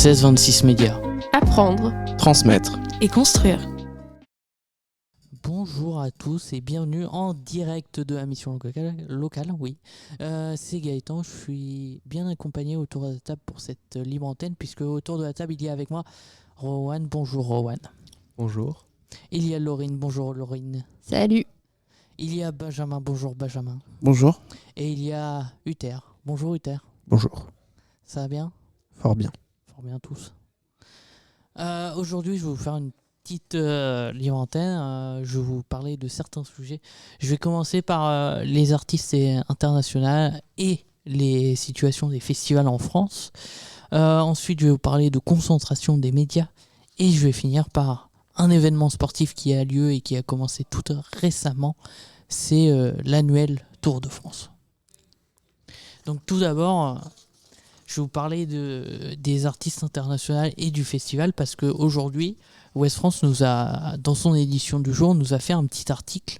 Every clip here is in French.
1626 Médias. Apprendre Transmettre. et construire. Bonjour à tous et bienvenue en direct de la mission locale, oui. C'est Gaëtan, je suis bien accompagné autour de la table pour cette libre antenne, puisque autour de la table il y a avec moi Rowan. Bonjour Rowan. Bonjour. Il y a Laurine. Bonjour Laurine. Salut. Il y a Benjamin. Bonjour Benjamin. Bonjour. Et il y a Uther. Bonjour Uther. Bonjour. Ça va bien ? Fort bien. Fort bien tous. Aujourd'hui, je vais vous faire une petite libre antenne. Je vais vous parler de certains sujets. Je vais commencer par les artistes internationaux et les situations des festivals en France. Ensuite, je vais vous parler de concentration des médias. Et je vais finir par un événement sportif qui a lieu et qui a commencé tout récemment. C'est l'annuel Tour de France. Donc tout d'abord, je vais vous parler des artistes internationaux et du festival, parce qu'aujourd'hui, Ouest France nous a, dans son édition du jour, nous a fait un petit article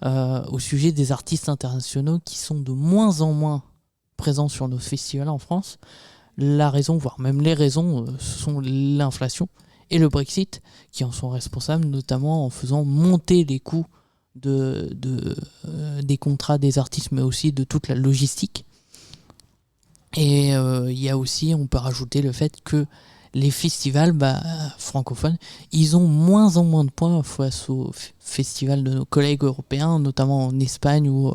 au sujet des artistes internationaux qui sont de moins en moins présents sur nos festivals en France. La raison, voire même les raisons, ce sont l'inflation et le Brexit qui en sont responsables, notamment en faisant monter les coûts des contrats des artistes, mais aussi de toute la logistique. Et il y a aussi, on peut rajouter le fait que les festivals francophones, ils ont moins en moins de points face aux festivals de nos collègues européens, notamment en Espagne, où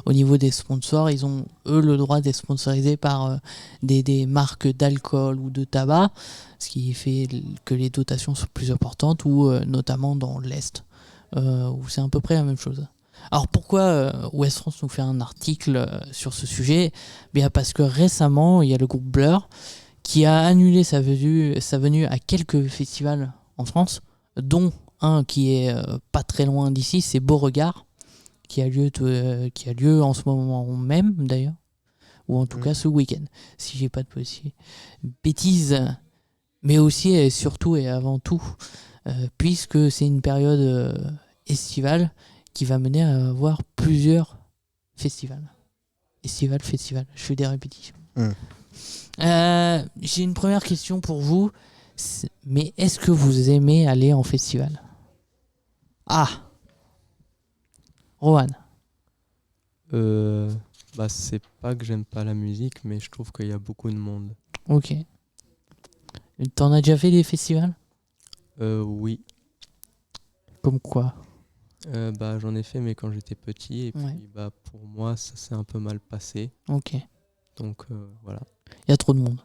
au niveau des sponsors, ils ont eux le droit d'être sponsorisés par des marques d'alcool ou de tabac, ce qui fait que les dotations sont plus importantes, ou notamment dans l'Est, où c'est à peu près la même chose. Alors pourquoi Ouest France nous fait un article sur ce sujet ? Bien parce que récemment, il y a le groupe Blur qui a annulé sa venue à quelques festivals en France, dont un qui est pas très loin d'ici, c'est Beauregard, qui a lieu en ce moment même d'ailleurs, ou en tout cas ce week-end, si j'ai pas de bêtises, mais aussi et surtout et avant tout, puisque c'est une période estivale qui va mener à avoir plusieurs festivals. Festival, je fais des répétitions. J'ai une première question pour vous. Mais est-ce que vous aimez aller en festival ? Ah, Rohan. C'est pas que j'aime pas la musique, mais je trouve qu'il y a beaucoup de monde. Ok. T'en as déjà fait des festivals ? Oui. Comme quoi ? J'en ai fait, mais quand j'étais petit, et puis Ouais. pour moi, ça s'est un peu mal passé. Ok. Donc voilà. Il y a trop de monde.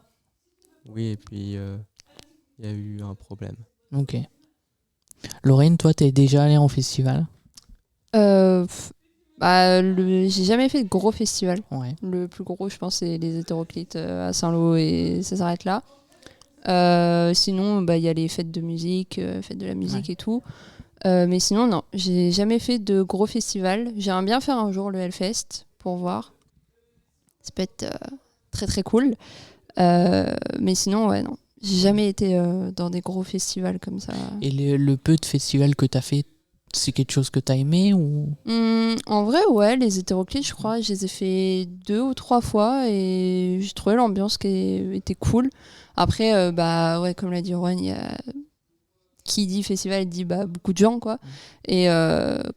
Oui, et puis il y a eu un problème. Ok. Lorraine, toi, t'es déjà allée en festival ? J'ai jamais fait de gros festival. Ouais. Le plus gros, je pense, c'est les Hétéroclites à Saint-Lô, et ça s'arrête là. Sinon, il y a les fêtes de musique, fêtes de la musique et tout. Mais sinon, non, j'ai jamais fait de gros festival. J'aimerais bien faire un jour le Hellfest pour voir. Ça peut être très très cool. Mais sinon, ouais, non. J'ai jamais été dans des gros festivals comme ça. Et le peu de festivals que t'as fait, c'est quelque chose que t'as aimé ou... En vrai, ouais, les Hétéroclites, je crois, je les ai fait 2 ou 3 fois et j'ai trouvé l'ambiance qui était cool. Après, ouais, comme l'a dit Rowan, il y a... qui dit festival dit beaucoup de gens, quoi. Et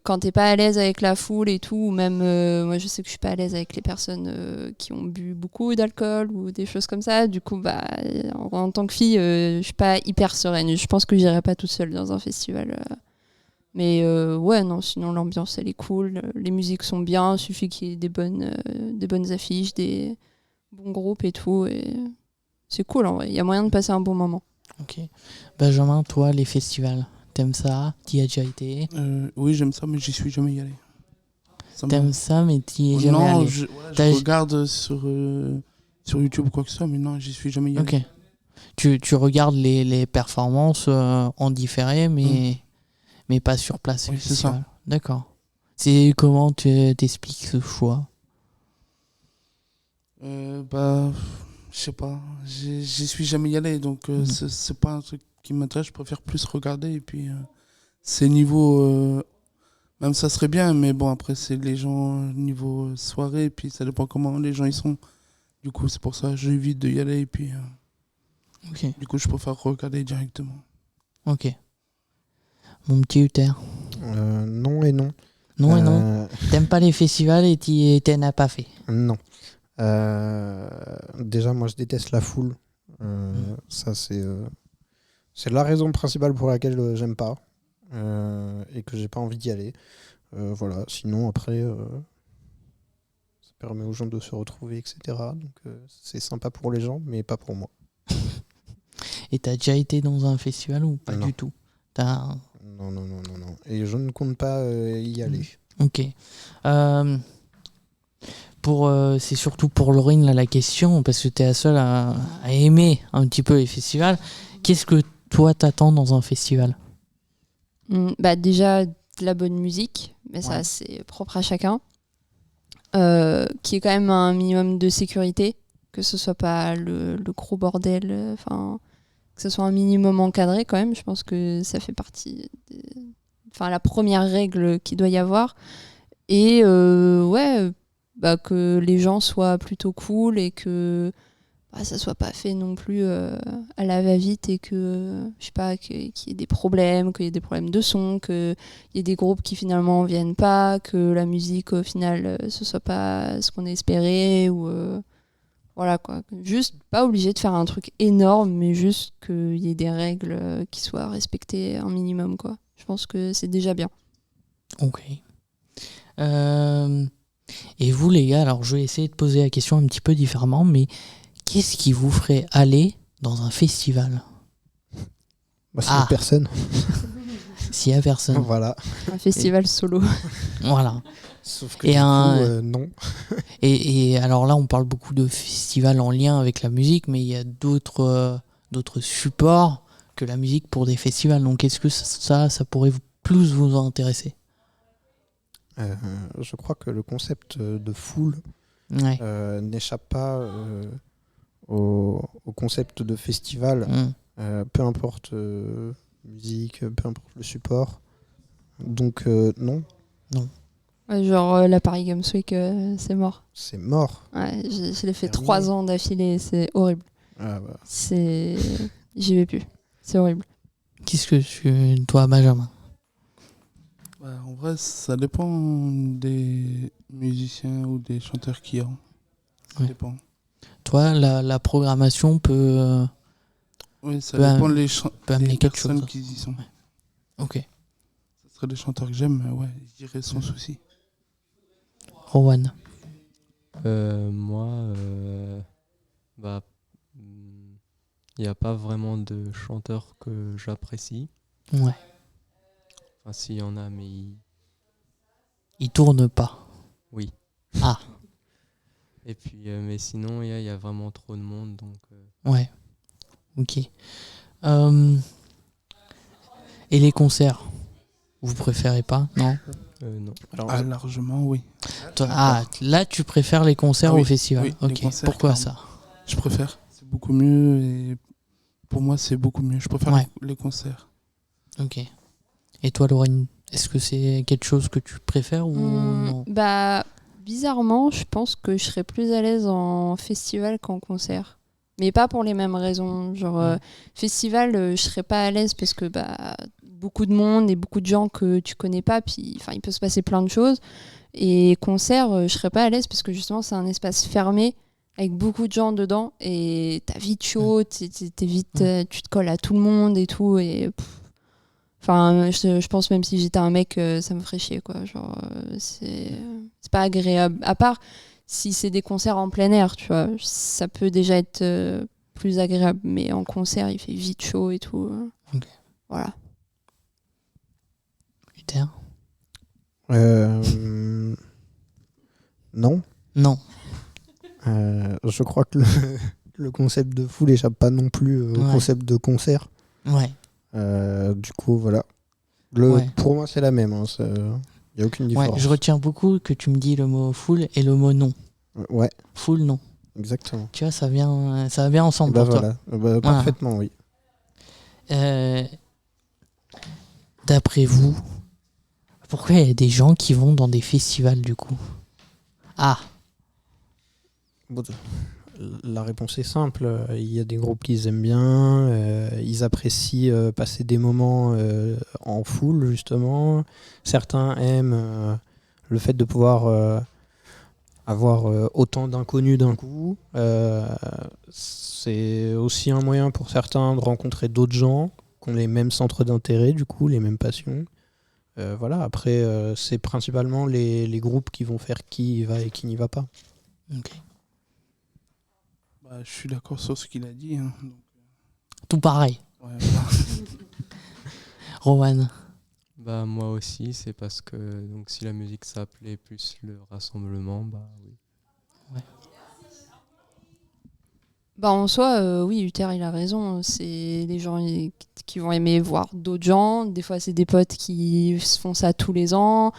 quand t'es pas à l'aise avec la foule et tout, ou même moi je sais que je suis pas à l'aise avec les personnes qui ont bu beaucoup d'alcool ou des choses comme ça, du coup en tant que fille je suis pas hyper sereine, je pense que j'irai pas toute seule dans un festival. Mais ouais, non, sinon l'ambiance elle est cool, les musiques sont bien, il suffit qu'il y ait des bonnes affiches, des bons groupes et tout, et c'est cool en vrai, il y a moyen de passer un bon moment. Ok. Benjamin, toi, les festivals, t'aimes ça ? T'y as déjà été ? Oui, j'aime ça, mais j'y suis jamais allé. T'aimes ça, mais t'y es jamais allé ? Je regarde sur YouTube ou quoi que ce soit, mais non, j'y suis jamais allé. Ok. Tu regardes les performances en différé, mais pas sur place. Oui, c'est ça. D'accord. C'est comment tu t'expliques ce choix ? Je sais pas, j'y suis jamais allé, donc c'est pas un truc qui m'intéresse, je préfère plus regarder, et puis c'est niveau, même ça serait bien, mais bon, après c'est les gens niveau soirée, et puis ça dépend comment les gens ils sont, du coup c'est pour ça j'évite d'y aller, et puis Ok. Du coup, je préfère regarder directement. Ok. Mon petit Uther. Non et non. Non et non. T'aimes pas les festivals et t'en as pas fait. Non. Déjà, moi, je déteste la foule. Ça, c'est la raison principale pour laquelle j'aime pas et que j'ai pas envie d'y aller. Voilà. Sinon, après, ça permet aux gens de se retrouver, etc. Donc, c'est sympa pour les gens, mais pas pour moi. Et t'as déjà été dans un festival ou pas Non. du tout? Non. Et je ne compte pas y aller. Ok. C'est surtout pour Laurine là, la question, parce que tu es la seule à aimer un petit peu les festivals. Qu'est-ce que toi t'attends dans un festival? Bah déjà, de la bonne musique, mais Ouais. ça, c'est propre à chacun. Qui est quand même un minimum de sécurité, que ce soit pas le gros bordel, que ce soit un minimum encadré quand même. Je pense que ça fait partie la première règle qu'il doit y avoir. Et que les gens soient plutôt cool et que ça soit pas fait non plus à la va-vite et que je sais pas qu'il y ait des problèmes, qu'il y ait des problèmes de son, qu'il y ait des groupes qui finalement viennent pas, que la musique au final ce soit pas ce qu'on espérait ou voilà quoi. Juste pas obligé de faire un truc énorme, mais juste qu'il y ait des règles qui soient respectées un minimum quoi. Je pense que c'est déjà bien. Ok. Et vous les gars, alors je vais essayer de poser la question un petit peu différemment, mais qu'est-ce qui vous ferait aller dans un festival? Bah, c'est personne. S'il y a personne. Voilà. Un festival solo. Voilà. Sauf que Et du coup, non. Et alors là, on parle beaucoup de festivals en lien avec la musique, mais il y a d'autres supports que la musique pour des festivals. Donc est-ce que ça pourrait plus vous intéresser? Je crois que le concept de foule Ouais. n'échappe pas au concept de festival, peu importe musique, peu importe le support. Donc non. Ouais, genre la Paris Games Week, c'est mort. C'est mort. Ouais, je l'ai fait Terminé. 3 ans d'affilée, c'est horrible. Ah bah. J'y vais plus. C'est horrible. Qu'est-ce que toi, Benjamin? En vrai, ça dépend des musiciens ou des chanteurs qu'il y a. Ça Ouais. dépend. Toi, la programmation peut Oui, ça Peut dépend am- les amener quelque personnes chose. qui y sont. Ok. Ce seraient des chanteurs que j'aime, ouais, je dirais sans souci. Rowan. Moi, il n'y a pas vraiment de chanteurs que j'apprécie. Ouais. Enfin, s'il y en a, mais Il tourne pas. oui. Ah. Et puis, mais sinon, il y a vraiment trop de monde, donc. Ouais. Ok. Et les concerts? Vous préférez pas? Non. Non. Alors, Largement, oui. Là, tu préfères les concerts Ah oui, au festival? oui, les Ok. concerts, Pourquoi clairement. ça? Je préfère. C'est beaucoup mieux et pour moi, c'est beaucoup mieux. Je préfère Ouais. les concerts. Ok. Et toi, Laurine, est-ce que c'est quelque chose que tu préfères ou non? Bah, bizarrement, je pense que je serais plus à l'aise en festival qu'en concert. Mais pas pour les mêmes raisons. Genre, festival, je serais pas à l'aise parce que beaucoup de monde et beaucoup de gens que tu connais pas, puis il peut se passer plein de choses. Et concert, je serais pas à l'aise parce que justement, c'est un espace fermé avec beaucoup de gens dedans et t'as vite chaud, t'es vite, tu te colles à tout le monde et tout. Et je pense même si j'étais un mec, ça me ferait chier, quoi. Genre, c'est pas agréable. À part si c'est des concerts en plein air, tu vois, ça peut déjà être plus agréable. Mais en concert, il fait vite chaud et tout. Ok. Voilà. Uther? Non. Non. Je crois que le concept de foule n'échappe pas non plus au Ouais. concept de concert. Ouais. Du coup, voilà. Ouais. Pour moi, c'est la même. Il n'y a aucune Ouais, différence. je retiens beaucoup que tu me dis le mot full et le mot non. Ouais, Full, non. exactement. Tu vois, ça va bien ensemble Bah pour voilà. Bah, parfaitement, oui. toi. D'après vous, pourquoi il y a des gens qui vont dans des festivals du coup? Ah, Bon, La réponse est simple. Il y a des groupes qu'ils aiment bien. Ils apprécient passer des moments en foule, justement. Certains aiment le fait de pouvoir avoir autant d'inconnus d'un coup. C'est aussi un moyen pour certains de rencontrer d'autres gens qui ont les mêmes centres d'intérêt, du coup, les mêmes passions. Voilà. Après, c'est principalement les groupes qui vont faire qui y va et qui n'y va pas. Ok. Je suis d'accord sur ce qu'il a dit. Hein. Donc, Tout pareil. ouais, voilà. Rowan. Bah moi aussi, c'est parce que donc si la musique ça plaît plus le rassemblement, bah oui. Bah en soi, oui, Uther il a raison. C'est des gens qui vont aimer voir d'autres gens. Des fois, c'est des potes qui se font ça tous les ans.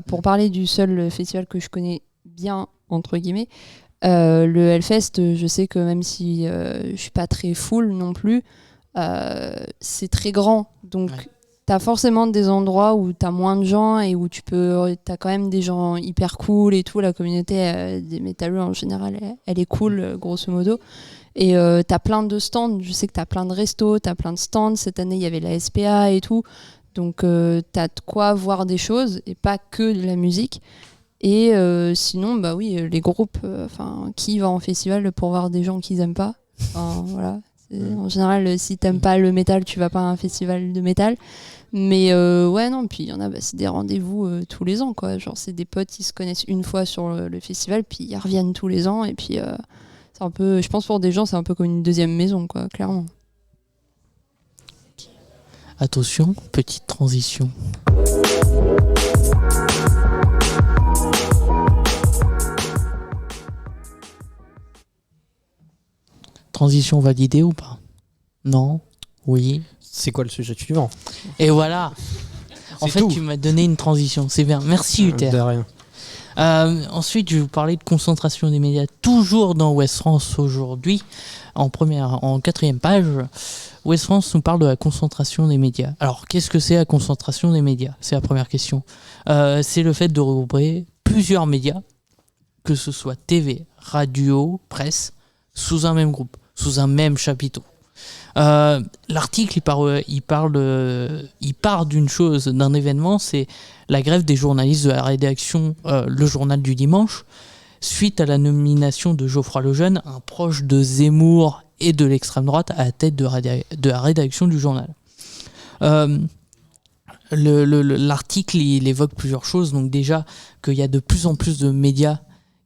Pour parler du seul festival que je connais bien, entre guillemets, le Hellfest, je sais que même si je suis pas très full non plus, c'est très grand. Donc, t'as forcément des endroits où t'as moins de gens et où t'as quand même des gens hyper cool et tout. La communauté des métalleux en général, elle est cool, grosso modo. Et t'as plein de stands. Je sais que t'as plein de restos, t'as plein de stands. Cette année, il y avait la SPA et tout. Donc, t'as de quoi voir des choses et pas que de la musique. Et sinon, bah oui, les groupes, qui va en festival pour voir des gens qu'ils aiment pas. Voilà. En général, si t'aimes pas le métal, tu vas pas à un festival de métal. Mais ouais, non, puis il y en a, c'est des rendez-vous tous les ans, quoi. Genre, c'est des potes qui se connaissent une fois sur le festival, puis ils reviennent tous les ans. Et puis, c'est un peu, je pense pour des gens, c'est un peu comme une deuxième maison, quoi, clairement. Attention, petite transition. Transition validée ou pas? Non? Oui? C'est quoi le sujet suivant? Et voilà. En C'est fait, tout. tu m'as donné une transition. C'est bien. Merci, Uther. De rien. Ensuite, je vais vous parler de concentration des médias, toujours dans Ouest France aujourd'hui. En 4e page, Ouest France nous parle de la concentration des médias. Alors, qu'est-ce que c'est la concentration des médias? C'est la première question. C'est le fait de regrouper plusieurs médias, que ce soit TV, radio, presse, sous un même groupe, sous un même chapiteau. L'article, il part d'une chose, d'un événement, c'est la grève des journalistes de la rédaction Le Journal du Dimanche, suite à la nomination de Geoffroy Lejeune, un proche de Zemmour et de l'extrême droite, à la tête de la rédaction du journal. L'article, il évoque plusieurs choses. Donc déjà, qu'il y a de plus en plus de médias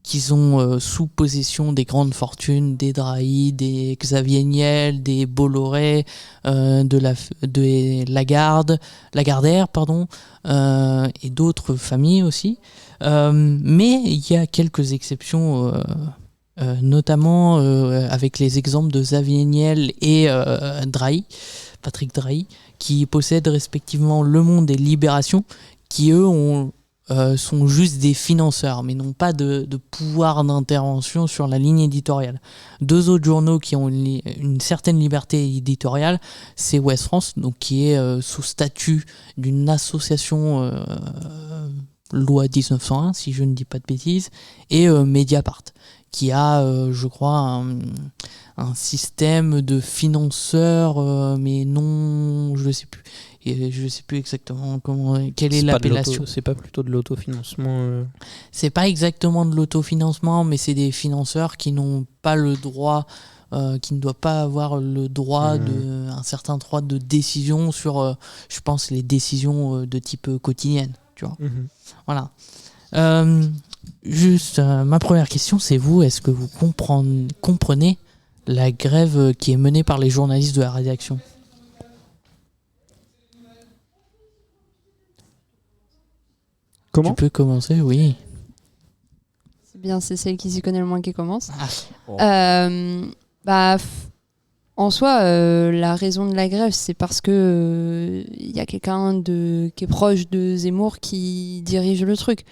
qui sont sous possession des grandes fortunes, des Drahi, des Xavier Niel, des Bolloré, de Lagardère, et d'autres familles aussi. Mais il y a quelques exceptions, notamment avec les exemples de Xavier Niel et Patrick Drahi, qui possèdent respectivement Le Monde et Libération, qui eux sont juste des financeurs, mais n'ont pas de pouvoir d'intervention sur la ligne éditoriale. Deux autres journaux qui ont une certaine liberté éditoriale, c'est Ouest France, donc qui est sous statut d'une association loi 1901, si je ne dis pas de bêtises, et Mediapart, qui a, je crois, un système de financeurs, mais non, je ne sais plus. Et je sais plus exactement quelle est l'appellation. C'est pas plutôt de l'autofinancement C'est pas exactement de l'autofinancement, mais c'est des financeurs qui n'ont pas le droit, qui ne doivent pas avoir le droit un certain droit de décision sur, je pense, les décisions de type quotidienne. Tu vois. Voilà. Juste, ma première question, c'est vous, est-ce que vous comprenez la grève qui est menée par les journalistes de la rédaction? Comment? Tu peux commencer, oui. C'est bien, c'est celle qui s'y connaît le moins qui commence. Ah. En soi, la raison de la grève, c'est parce que y a quelqu'un qui est proche de Zemmour qui dirige le truc.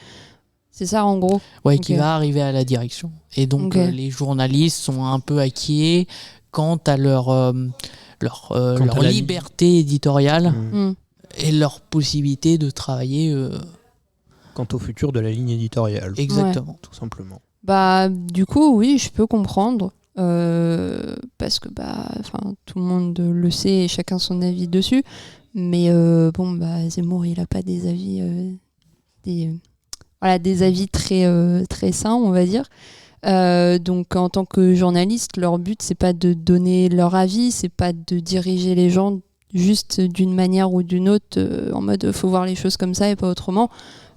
C'est ça, en gros. Ouais, qui va arriver à la direction. Et donc, les journalistes sont un peu inquiets quant à leur liberté éditoriale et leur possibilité de travailler. Quant au futur de la ligne éditoriale. Exactement. Tout simplement. Bah, du coup, oui, je peux comprendre. Parce que tout le monde le sait et chacun son avis dessus. Mais Zemmour, il a pas des avis, des avis très sains, on va dire. Donc, en tant que journaliste, leur but, c'est pas de donner leur avis, c'est pas de diriger les gens juste d'une manière ou d'une autre, en mode faut voir les choses comme ça et pas autrement.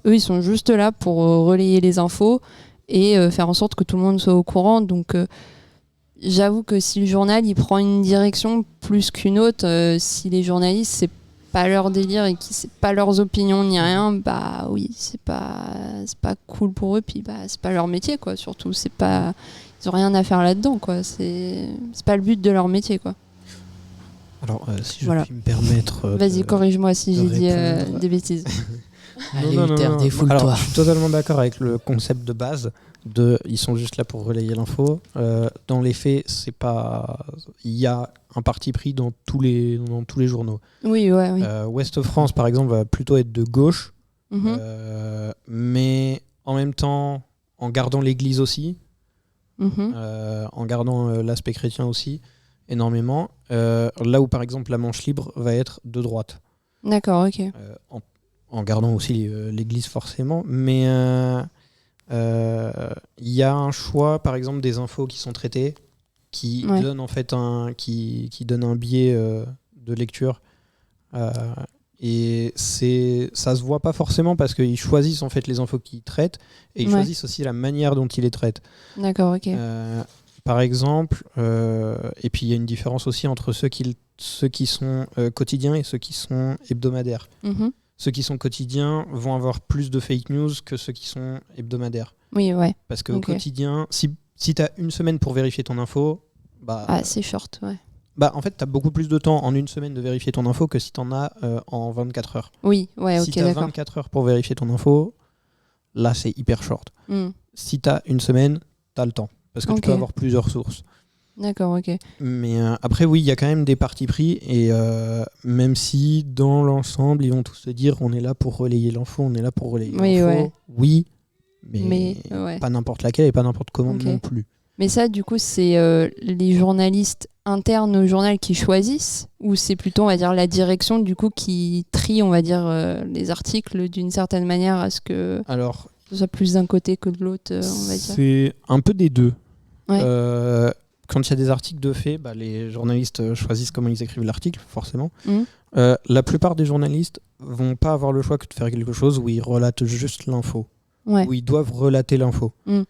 Eux, ils sont juste là pour relayer les infos et faire en sorte que tout le monde soit au courant. Donc, j'avoue que si le journal il prend une direction plus qu'une autre, si les journalistes c'est pas leur délire et que c'est pas leurs opinions ni rien, bah oui, c'est pas cool pour eux, puis c'est pas leur métier quoi, surtout ils ont rien à faire là-dedans quoi, c'est pas le but de leur métier quoi. Alors, si je puis me permettre. Vas-y, corrige-moi si j'ai dit répondre. des bêtises. Allez, Non, Uther, Alors, défoule-toi. je suis totalement d'accord avec le concept de base ils sont juste là pour relayer l'info. Dans les faits, c'est pas. Il y a un parti pris dans tous les journaux. Oui. Ouest France, par exemple, va plutôt être de gauche, Mhm. mais en même temps, en gardant l'Église aussi, Mhm. en gardant l'aspect chrétien aussi, énormément. Là où, par exemple, la Manche Libre va être de droite. D'accord, ok. En gardant aussi l'Église forcément, mais il y a un choix, par exemple, des infos qui sont traitées, qui donnent en fait qui donne un biais de lecture, et ça se voit pas forcément parce qu'ils choisissent en fait les infos qu'ils traitent et ils choisissent aussi la manière dont ils les traitent. D'accord, ok. Par exemple, et puis il y a une différence aussi entre ceux qui sont quotidiens et ceux qui sont hebdomadaires. Mhm. Ceux qui sont quotidiens vont avoir plus de fake news que ceux qui sont hebdomadaires. Oui, ouais. Parce qu'au quotidien, si tu as une semaine pour vérifier ton info, c'est short, ouais. En fait, tu as beaucoup plus de temps en une semaine de vérifier ton info que si tu en as en 24 heures. Oui, ouais, si ok, tu as d'accord. 24 heures pour vérifier ton info, là, c'est hyper short. Mm. Si tu as une semaine, tu as le temps. Parce que tu peux avoir plusieurs sources. D'accord, ok. Mais après, oui, il y a quand même des partis pris. Et même si, dans l'ensemble, ils vont tous se dire on est là pour relayer l'info, on est là pour relayer l'info. Ouais. Oui, mais ouais. pas n'importe laquelle et pas n'importe comment non plus. Mais ça, du coup, c'est les journalistes internes au journal qui choisissent, ou c'est plutôt, on va dire, la direction du coup qui trie, on va dire, les articles d'une certaine manière à ce que ce soit plus d'un côté que de l'autre, on va dire. C'est un peu des deux. Ouais. Quand il y a des articles de fait, les journalistes choisissent comment ils écrivent l'article, forcément. Mmh. La plupart des journalistes vont pas avoir le choix que de faire quelque chose où ils relatent juste l'info, où ils doivent relater l'info. Mmh.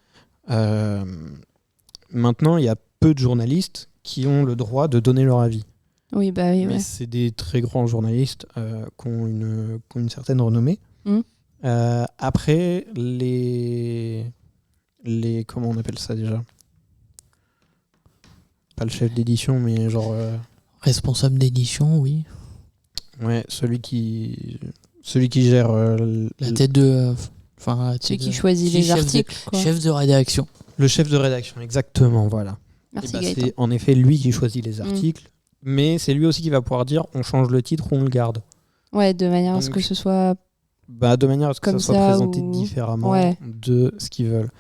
Maintenant, il y a peu de journalistes qui ont le droit de donner leur avis. Oui, mais c'est des très grands journalistes qui ont une certaine renommée. Mmh. Après, les comment on appelle ça déjà ? Pas le chef d'édition, mais genre... Responsable d'édition, oui. Ouais, celui qui gère... la tête de... celui qui choisit les articles. Chef de rédaction. Le chef de rédaction, exactement, voilà. Merci, c'est en effet lui qui choisit les articles, mais c'est lui aussi qui va pouvoir dire on change le titre ou on le garde. Ouais, de manière à ce que ce soit... de manière à ce que ça soit présenté différemment de ce qu'ils veulent.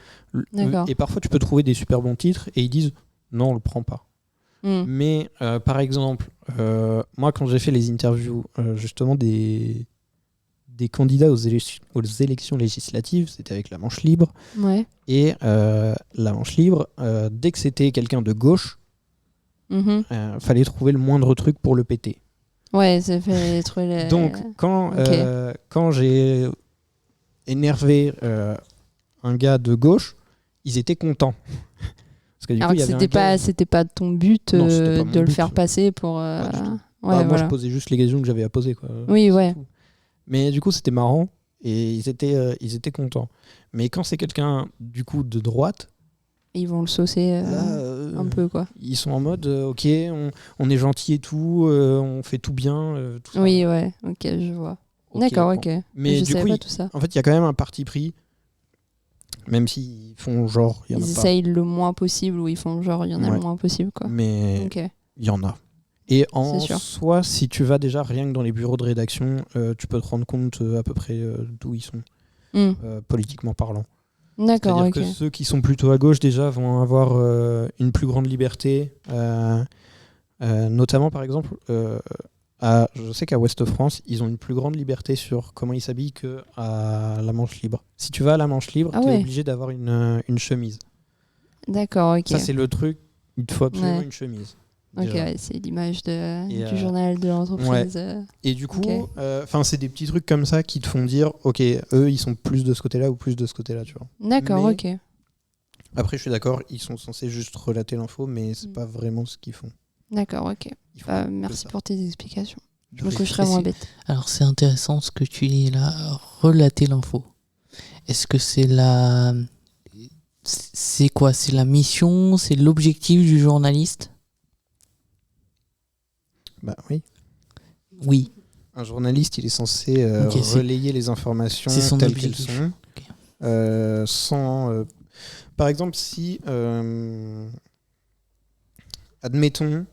Et parfois, tu peux trouver des super bons titres et ils disent non, on le prend pas. Mais par exemple, moi quand j'ai fait les interviews justement des candidats aux élections législatives, c'était avec la Manche Libre. Ouais. Et la Manche Libre, dès que c'était quelqu'un de gauche, fallait trouver le moindre truc pour le péter. Ouais, ça fait trouver les... Donc quand j'ai énervé un gars de gauche, ils étaient contents. Parce que, du coup, c'était pas ton but de le faire passer pour... moi, je posais juste les questions que j'avais à poser, quoi. Oui, ouais. Tout. Mais du coup, c'était marrant et ils étaient contents. Mais quand c'est quelqu'un, du coup, de droite... Ils vont le saucer un peu, quoi. Ils sont en mode, ok, on est gentil et tout, on fait tout bien, tout ça. Oui, ouais, ok, je vois. Okay, d'accord, ok. Mais je du savais coup, pas tout ça. En fait, il y a quand même un parti pris, même s'ils font genre, il y en a pas. Ils essayent le moins possible ou ils font genre, il y en a le moins possible, quoi. Mais il y en a. Et en soi, si tu vas déjà rien que dans les bureaux de rédaction, tu peux te rendre compte à peu près d'où ils sont, politiquement parlant. D'accord, C'est-à-dire ok. que ceux qui sont plutôt à gauche déjà vont avoir une plus grande liberté, notamment par exemple, je sais qu'à Ouest France, ils ont une plus grande liberté sur comment ils s'habillent qu'à la Manche Libre. Si tu vas à la Manche Libre, Ah tu es ouais. obligé d'avoir une chemise. D'accord, ok. Ça, c'est le truc, il te faut absolument Ouais. une chemise. Ok, déjà. ouais, c'est l'image Et, du journal de l'entreprise. Et du coup, Ok. c'est des petits trucs comme ça qui te font dire, ok, eux, ils sont plus de ce côté-là ou plus de ce côté-là, tu vois. D'accord, Mais- ok. Après, je suis d'accord, ils sont censés juste relater l'info, mais c'est pas vraiment ce qu'ils font. D'accord, ok. Ils font Bah, que merci ça. pour tes explications. Je me Oui. coucherai moins bête. Alors c'est intéressant ce que tu dis là, relater l'info. Est-ce que c'est la... C'est quoi? C'est la mission? C'est l'objectif du journaliste? Bah oui. Oui. Un journaliste, il est censé Ok, c'est- relayer les informations c'est son telles qu'elles objectif. sont. Ok. Sans, par exemple, si, admettons,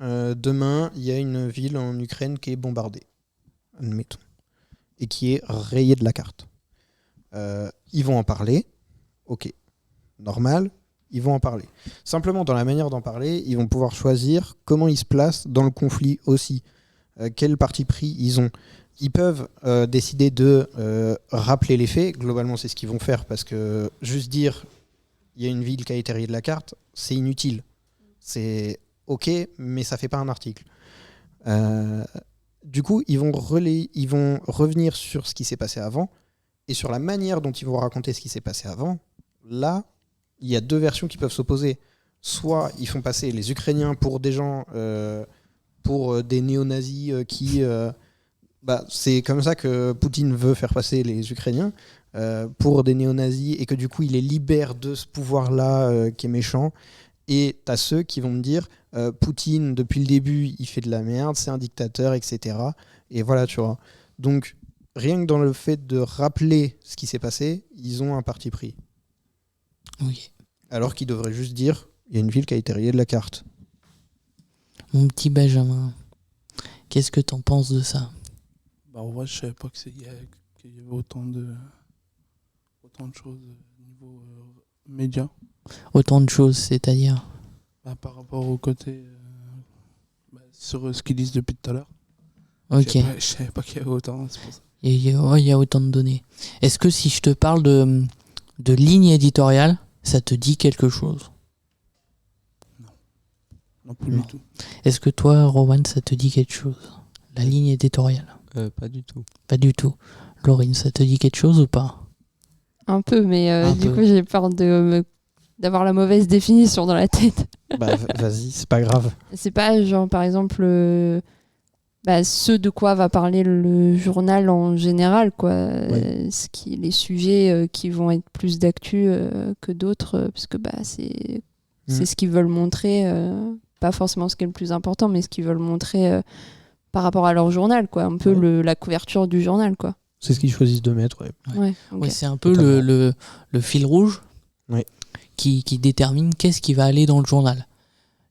demain, il y a une ville en Ukraine qui est bombardée, admettons, et qui est rayée de la carte. Ils vont en parler, ok, normal, ils vont en parler. Simplement, dans la manière d'en parler, ils vont pouvoir choisir comment ils se placent dans le conflit aussi. Quel parti pris ils ont. Ils peuvent décider de rappeler les faits. Globalement, c'est ce qu'ils vont faire parce que juste dire il y a une ville qui a été rayée de la carte, c'est inutile. C'est ok, mais ça fait pas un article. Du coup, ils vont revenir sur ce qui s'est passé avant et sur la manière dont ils vont raconter ce qui s'est passé avant. Là, il y a deux versions qui peuvent s'opposer. Soit ils font passer les Ukrainiens pour des gens, pour des néo-nazis qui... c'est comme ça que Poutine veut faire passer les Ukrainiens, pour des néo-nazis, et que du coup il les libère de ce pouvoir-là qui est méchant. Et t'as ceux qui vont me dire Poutine, depuis le début, il fait de la merde, c'est un dictateur, etc. Et voilà, tu vois. Donc, rien que dans le fait de rappeler ce qui s'est passé, ils ont un parti pris. Oui. Alors qu'ils devraient juste dire il y a une ville qui a été rayée de la carte. Mon petit Benjamin, qu'est-ce que t'en penses de ça? Bah, en vrai, je savais pas qu'il y avait autant de choses niveau médias. Autant de choses, c'est-à-dire? Bah, par rapport au côté sur ce qu'ils disent depuis tout à l'heure. Ok. Je savais pas qu'il y avait autant, c'est pour ça. Il y a autant de données. Est-ce que si je te parle de ligne éditoriale, ça te dit quelque chose? Non, plus Non. du tout. Est-ce que toi, Rowan, ça te dit quelque chose? La ligne éditoriale? Pas du tout. Pas du tout. Laurine, ça te dit quelque chose ou pas? Un peu, mais Un du peu. coup, j'ai peur d'avoir la mauvaise définition dans la tête. Vas-y, c'est pas grave. C'est pas genre, par exemple, ce de quoi va parler le journal en général, quoi. Oui. Les sujets qui vont être plus d'actu que d'autres, parce que c'est ce qu'ils veulent montrer, pas forcément ce qui est le plus important, mais ce qu'ils veulent montrer par rapport à leur journal, quoi. Un peu la couverture du journal, quoi. C'est ce qu'ils choisissent de mettre, ouais. Ouais, ok. Oui, c'est un peu Totalement. le fil rouge Oui. qui détermine qu'est-ce qui va aller dans le journal.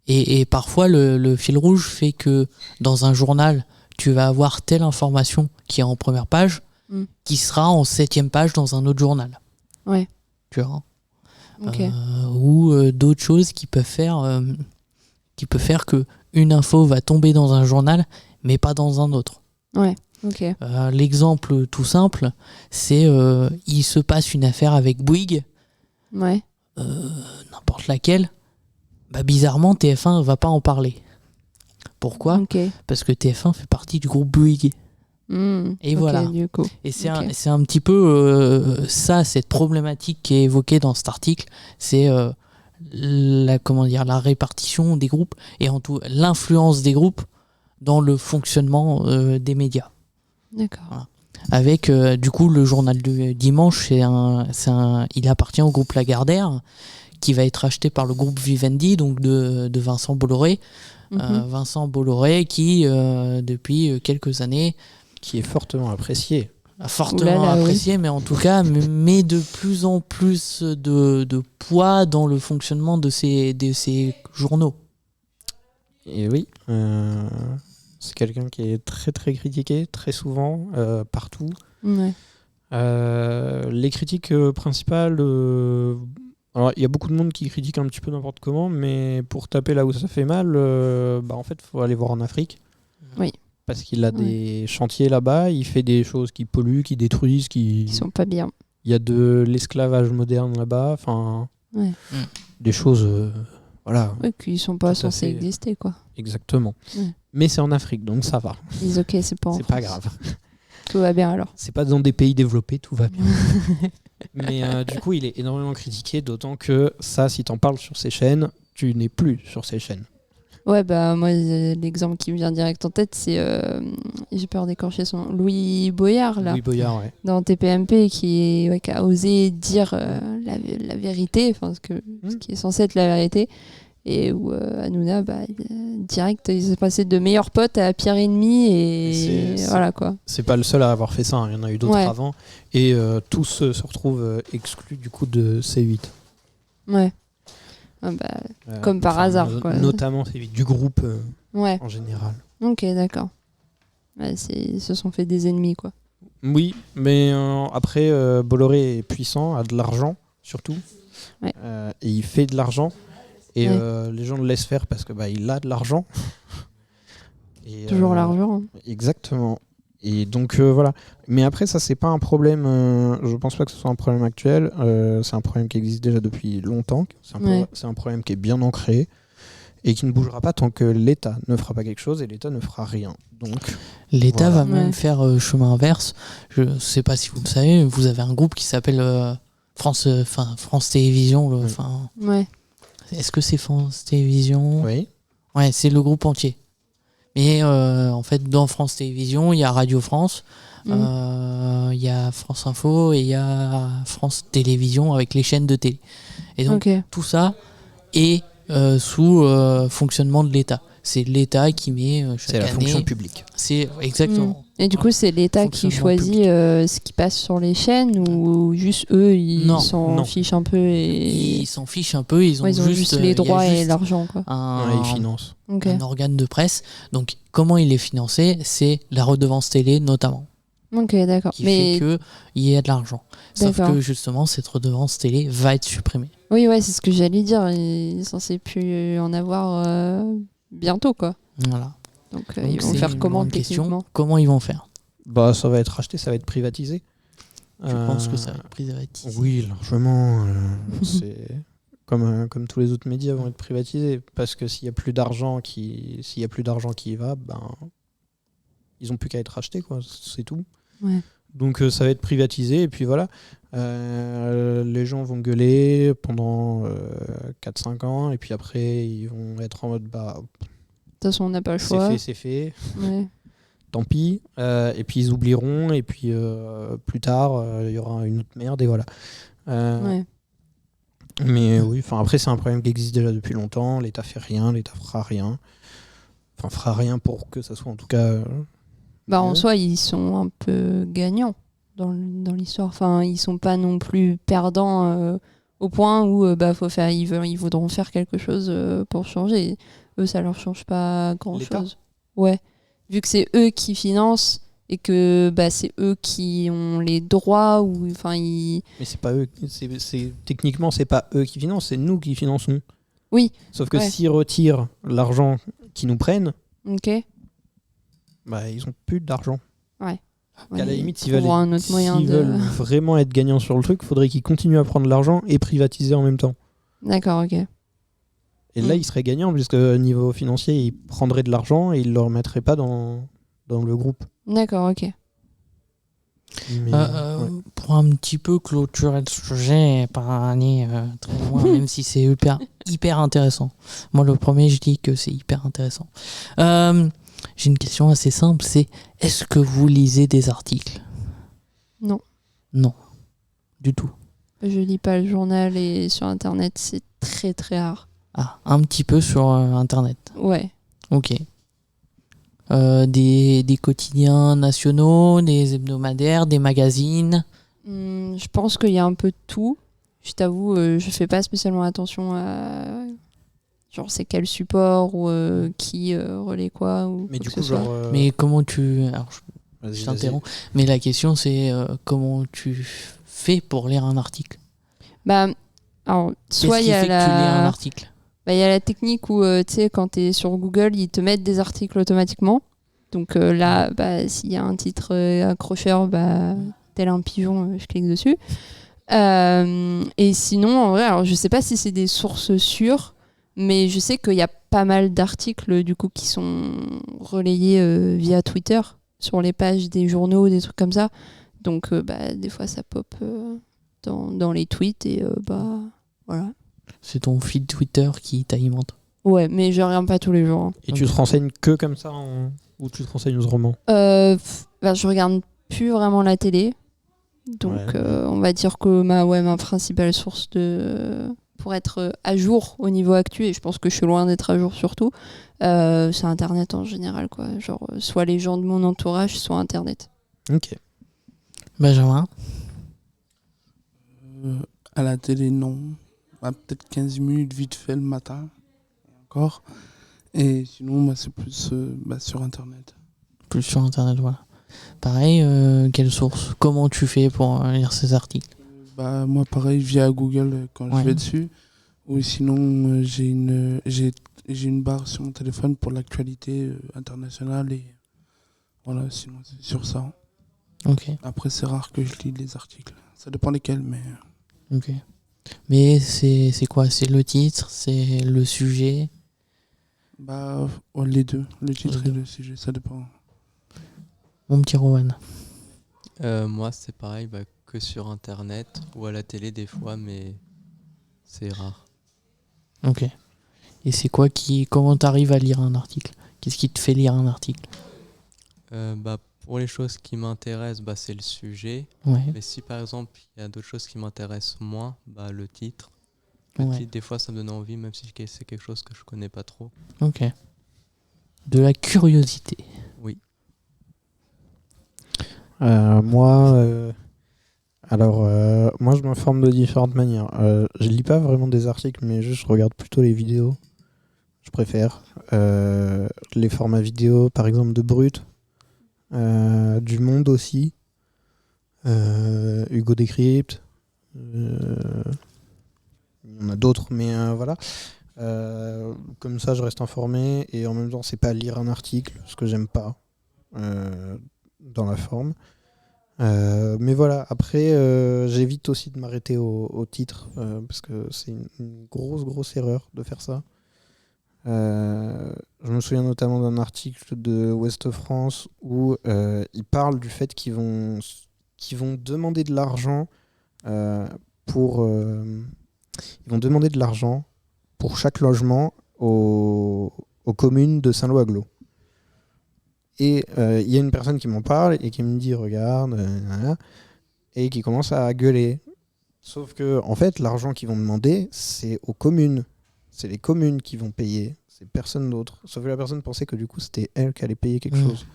Et parfois, le fil rouge fait que dans un journal, tu vas avoir telle information qui est en première page, qui sera en 7e page dans un autre journal. Ouais. Tu vois. Ok. Ou d'autres choses qui peuvent faire que une info va tomber dans un journal, mais pas dans un autre. Ouais. Ok. L'exemple tout simple, c'est il se passe une affaire avec Bouygues, Ouais. n'importe laquelle, bizarrement TF1 va pas en parler. Pourquoi? Ok. Parce que TF1 fait partie du groupe Bouygues. Et ok, voilà. Du coup. Et c'est Ok. c'est un petit peu cette problématique qui est évoquée dans cet article, c'est la répartition des groupes et en tout l'influence des groupes dans le fonctionnement des médias. D'accord. Avec du coup le journal du dimanche, il appartient au groupe Lagardère qui va être acheté par le groupe Vivendi, donc de Vincent Bolloré. Vincent Bolloré qui depuis quelques années Qui est fortement apprécié. a fortement Oulala, oui. apprécié, mais en tout cas met de plus en plus de poids dans le fonctionnement de ces journaux. Et oui, c'est quelqu'un qui est très très critiqué, très souvent, partout. Ouais. Les critiques principales, alors il y a beaucoup de monde qui critique un petit peu n'importe comment, mais pour taper là où ça fait mal, en fait, faut aller voir en Afrique. Oui. Parce qu'il a des chantiers là-bas, il fait des choses qui polluent, qui détruisent, Ils sont pas bien. Il y a de l'esclavage moderne là-bas, enfin, des choses, voilà. Oui, qui sont pas Tout à censés fait. exister, quoi. Exactement. Ouais. Mais c'est en Afrique, donc ça va. Ils disent, ok, c'est pas en C'est pas France. grave. Tout va bien alors. C'est pas dans des pays développés, tout va bien. Mais du coup, il est énormément critiqué, d'autant que ça, si t'en parles sur ces chaînes, tu n'es plus sur ces chaînes. Ouais, bah moi, l'exemple qui me vient direct en tête, c'est, j'ai peur d'écorcher son nom, Louis Boyard, là, Louis Boyard, ouais. dans TPMP, qui a osé dire la vérité, enfin, ce qui est censé être la vérité, et où Hanouna, direct, il s'est passé de meilleurs potes à pire ennemi, et voilà, quoi. C'est pas le seul à avoir fait ça, hein. Il y en a eu d'autres Ouais. avant, et tous se retrouvent exclus du coup de C8. Ouais. Ah comme par hasard, quoi. Notamment C8, du groupe Ouais, en général. ok, d'accord. Ouais, ils se sont fait des ennemis, quoi. Oui, mais après, Bolloré est puissant, a de l'argent, surtout. Ouais. Et il fait de l'argent. Et Ouais. les gens le laissent faire parce que il a de l'argent. Et, Toujours l'argent. Hein. Exactement. Et donc, voilà. Mais après, ça, c'est pas un problème. Je pense pas que ce soit un problème actuel. C'est un problème qui existe déjà depuis longtemps. C'est un problème qui est bien ancré. Et qui ne bougera pas tant que l'État ne fera pas quelque chose. Et l'État ne fera rien. Donc, L'État voilà. va même faire chemin inverse. Je sais pas si vous le savez, vous avez un groupe qui s'appelle France Télévisions. Ouais. Est-ce que c'est France Télévisions? Oui. Ouais, c'est le groupe entier. Mais en fait, dans France Télévisions, il y a Radio France, il y a France Info et il y a France Télévisions avec les chaînes de télé. Et donc, Ok. tout ça est sous fonctionnement de l'État. C'est l'État qui met chaque C'est la année. fonction publique. C'est exactement. Et du coup, c'est l'État qui Fonctionnement choisit ce qui passe sur les chaînes ou juste eux, ils Non, s'en fichent un peu et Ils s'en fichent un peu, ils ont juste il y les a droits et juste l'argent, quoi. Ouais, ils financent. Ok. un organe de presse. Donc, comment il est financé? C'est la redevance télé, notamment, Ok, d'accord. qui Mais fait qu'il y a de l'argent. Sauf D'accord. que, justement, cette redevance télé va être supprimée. oui, ouais, c'est ce que j'allais dire. Il est censé plus en avoir bientôt, quoi. Voilà. Donc, Donc, ils vont c'est faire une comment grande question. techniquement? Comment ils vont faire? Ça va être racheté, ça va être privatisé. Je pense que ça va être privatisé. Oui, largement. C'est comme tous les autres médias vont être privatisés. Parce que s'il y a plus d'argent qui y va, ils ont plus qu'à être rachetés, quoi. C'est tout. Ouais. Donc ça va être privatisé et puis voilà. Les gens vont gueuler pendant 4-5 ans et puis après ils vont être en mode De toute façon, on n'a pas le choix. c'est fait. Ouais. Tant pis, et puis ils oublieront, et puis plus tard, il y aura une autre merde, et voilà. Ouais. Mais oui, après, c'est un problème qui existe déjà depuis longtemps. L'État fait rien, l'État fera rien. Enfin, fera rien pour que ça soit en tout cas. En mieux. soi, ils sont un peu gagnants dans l'histoire. Enfin, ils sont pas non plus perdants au point où ils voudront faire quelque chose pour changer. Eux, ça leur change pas grand-chose. Ouais. Vu que c'est eux qui financent et que c'est eux qui ont les droits ou Mais c'est pas eux. Techniquement, c'est pas eux qui financent, c'est nous qui finançons. Oui. Sauf que Ouais. s'ils retirent l'argent qu'ils nous prennent, Ok. ils ont plus d'argent. Ouais. À la limite, s'ils trouveront un autre moyen veulent vraiment être gagnants sur le truc, il faudrait qu'ils continuent à prendre l'argent et privatiser en même temps. D'accord, ok. Et là, ils seraient gagnants, puisque niveau financier, ils prendraient de l'argent et ils ne le remettraient pas dans le groupe. D'accord, ok. Mais, ouais. Pour un petit peu clôturer le sujet et pas aller très loin, même si c'est hyper intéressant. Moi, le premier, je dis que c'est hyper intéressant. J'ai une question assez simple, c'est est-ce que vous lisez des articles? Non. Non, du tout. Je lis pas le journal et sur Internet, c'est très très rare. Ah, un petit peu sur Internet. Ouais. Ok. Des quotidiens nationaux, des hebdomadaires, des magazines. Je pense qu'il y a un peu de tout. Je t'avoue, je fais pas spécialement attention à genre c'est quel support ou qui relaie quoi ou Mais quoi du que coup, ce soit. genre. Mais comment tu... Alors, Vas-y, Je vas-y. t'interromps. Mais la question, c'est comment tu fais pour lire un article. Bah, alors, soit Qu'est-ce il qui y a fait que tu lis un la... article? Bah, il y a la technique où, tu sais, quand tu es sur Google, ils te mettent des articles automatiquement. Donc là, bah, s'il y a un titre accrocheur, bah, tel un pigeon, je clique dessus. Et sinon, en vrai, alors je sais pas si c'est des sources sûres, mais je sais qu'il y a pas mal d'articles du coup qui sont relayés via Twitter sur les pages des journaux, des trucs comme ça. Donc bah, des fois ça pop dans les tweets et bah voilà. C'est ton feed Twitter qui t'alimente. Ouais, mais je regarde pas tous les jours. Et tu te renseignes que comme ça ou tu te renseignes autrement? Bah, je regarde plus vraiment la télé. Donc Ouais. on va dire que ma principale source pour être à jour au niveau actu, et je pense que je suis loin d'être à jour surtout, c'est Internet en général, quoi. Genre soit les gens de mon entourage, soit Internet. Ok. Benjamin? À la télé, non. Peut-être 15 minutes vite fait le matin, encore. Et sinon, c'est plus sur Internet. Plus sur Internet, voilà. Pareil, quelle source? Comment tu fais pour lire ces articles? Moi, pareil, via Google quand Ouais. je vais dessus. Ou sinon, j'ai une barre sur mon téléphone pour l'actualité internationale. Et voilà, sinon, c'est sur ça. Ok, Après, c'est rare que je lis les articles. Ça dépend lesquels, mais... ok. Mais c'est quoi? C'est le titre? C'est le sujet? les deux. Le titre Les et deux. le sujet, ça dépend. Mon petit Rowan. Moi, c'est pareil, que sur Internet ou à la télé des fois, mais c'est rare. Ok. Et c'est quoi comment t'arrives à lire un article? Qu'est-ce qui te fait lire un article? Pour les choses qui m'intéressent, c'est le sujet. Ouais. Mais si par exemple, il y a d'autres choses qui m'intéressent moins, le titre. Ouais. Titre, des fois, ça me donne envie, même si c'est quelque chose que je connais pas trop. Ok. De la curiosité. Oui. Moi, moi, je m'informe de différentes manières. Je lis pas vraiment des articles, mais juste je regarde plutôt les vidéos. Je préfère les formats vidéo, par exemple de Brut, du Monde aussi, Hugo Décrypte. Il y en a d'autres, mais voilà. Comme ça, je reste informé et en même temps, c'est pas lire un article, ce que j'aime pas dans la forme. Mais voilà, après, j'évite aussi de m'arrêter au titre parce que c'est une grosse erreur de faire ça. Je me souviens notamment d'un article de Ouest France où ils parlent du fait qu'ils vont demander de l'argent ils vont demander de l'argent pour chaque logement aux communes de Saint-Lô-Aglo. Et il y a une personne qui m'en parle et qui me dit regarde, et qui commence à gueuler. Sauf que en fait, l'argent qu'ils vont demander, c'est aux communes. C'est les communes qui vont payer, c'est personne d'autre. Sauf que la personne pensait que du coup, c'était elle qui allait payer quelque chose.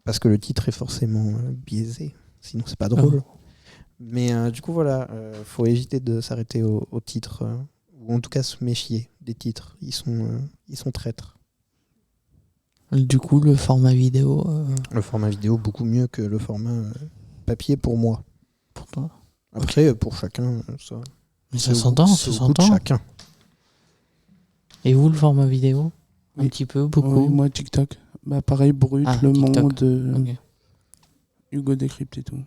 Parce que le titre est forcément biaisé. Sinon, c'est pas drôle. Mais du coup, voilà, faut éviter de s'arrêter au titre. Ou en tout cas, se méfier des titres. Ils sont traîtres. Du coup, le format vidéo. Le format vidéo, beaucoup mieux que le format papier pour moi. Pour toi. Après, pour chacun, ça. Mais ça s'entend, ça C'est au goût de s'entend. chacun. Et vous, le format vidéo? Un Oui. petit peu, beaucoup? Oui, moi, TikTok. Pareil, Brut, Le TikTok. Monde, Ok. Hugo Décrypte et tout.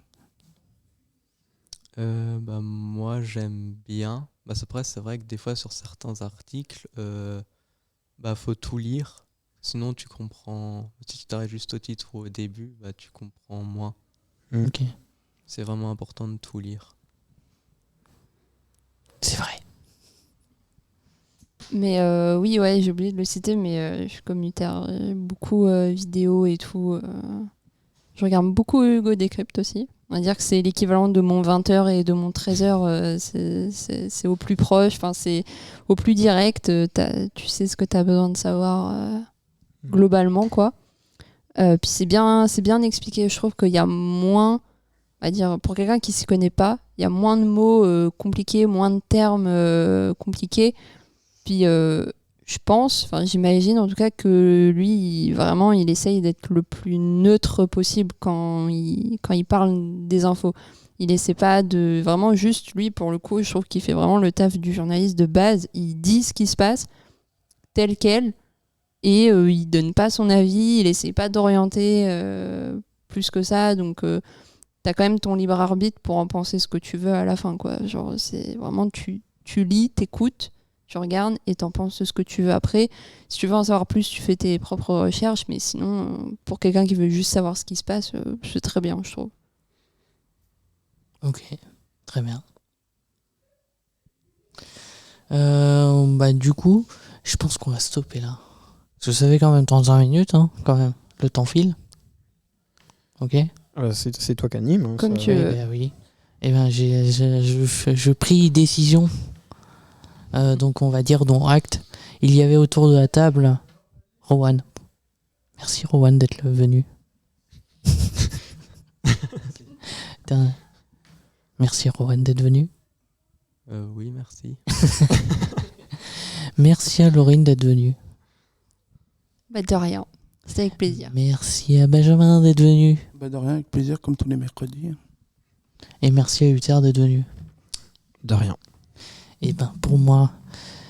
Moi, j'aime bien. Après, c'est vrai que des fois, sur certains articles, faut tout lire. Sinon, tu comprends. Si tu t'arrêtes juste au titre ou au début, tu comprends moins. Ok. C'est vraiment important de tout lire. C'est vrai. Mais oui, ouais, j'ai oublié de le citer, mais je suis communautaire. Beaucoup vidéo et tout. Je regarde beaucoup Hugo Décrypte aussi. On va dire que c'est l'équivalent de mon 20h et de mon 13h. C'est au plus proche, c'est au plus direct. Tu sais ce que tu as besoin de savoir globalement, quoi. Puis c'est bien expliqué. Je trouve qu'il y a moins, on va dire, pour quelqu'un qui s'y connaît pas, il y a moins de mots compliqués, moins de termes compliqués. Puis je je pense, enfin j'imagine en tout cas que lui, vraiment, il essaye d'être le plus neutre possible quand il parle des infos. Il essaie pas de... Vraiment juste, lui, pour le coup, je trouve qu'il fait vraiment le taf du journaliste de base. Il dit ce qui se passe tel quel et il donne pas son avis, il essaie pas d'orienter plus que ça. Donc t'as quand même ton libre arbitre pour en penser ce que tu veux à la fin, quoi. Genre, c'est vraiment, tu lis, t'écoutes, tu regardes et t'en penses ce que tu veux après. Si tu veux en savoir plus, tu fais tes propres recherches, mais sinon, pour quelqu'un qui veut juste savoir ce qui se passe, c'est très bien, je trouve. Ok, très bien. Du coup, je pense qu'on va stopper là. Parce que ça fait quand même 35 minutes, hein, quand même. Le temps file. Ok. C'est toi qui anime. Hein, Comme ça- tu- Oui. Eh ben, je pris décision. Donc, on va dire dont acte. Il y avait autour de la table Rowan. Merci Rowan d'être venu. Putain. Merci Rowan d'être venu. Oui, merci. Merci à Laurine d'être venue. Bah, de rien. C'était avec plaisir. Merci à Benjamin d'être venu. Bah, de rien, avec plaisir, comme tous les mercredis. Et merci à Uther d'être venu. De rien. Et ben pour moi,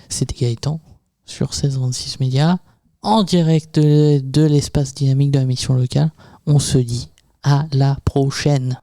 c'était Gaëtan sur 1626 Médias, en direct de l'espace dynamique de la mission locale. On se dit à la prochaine.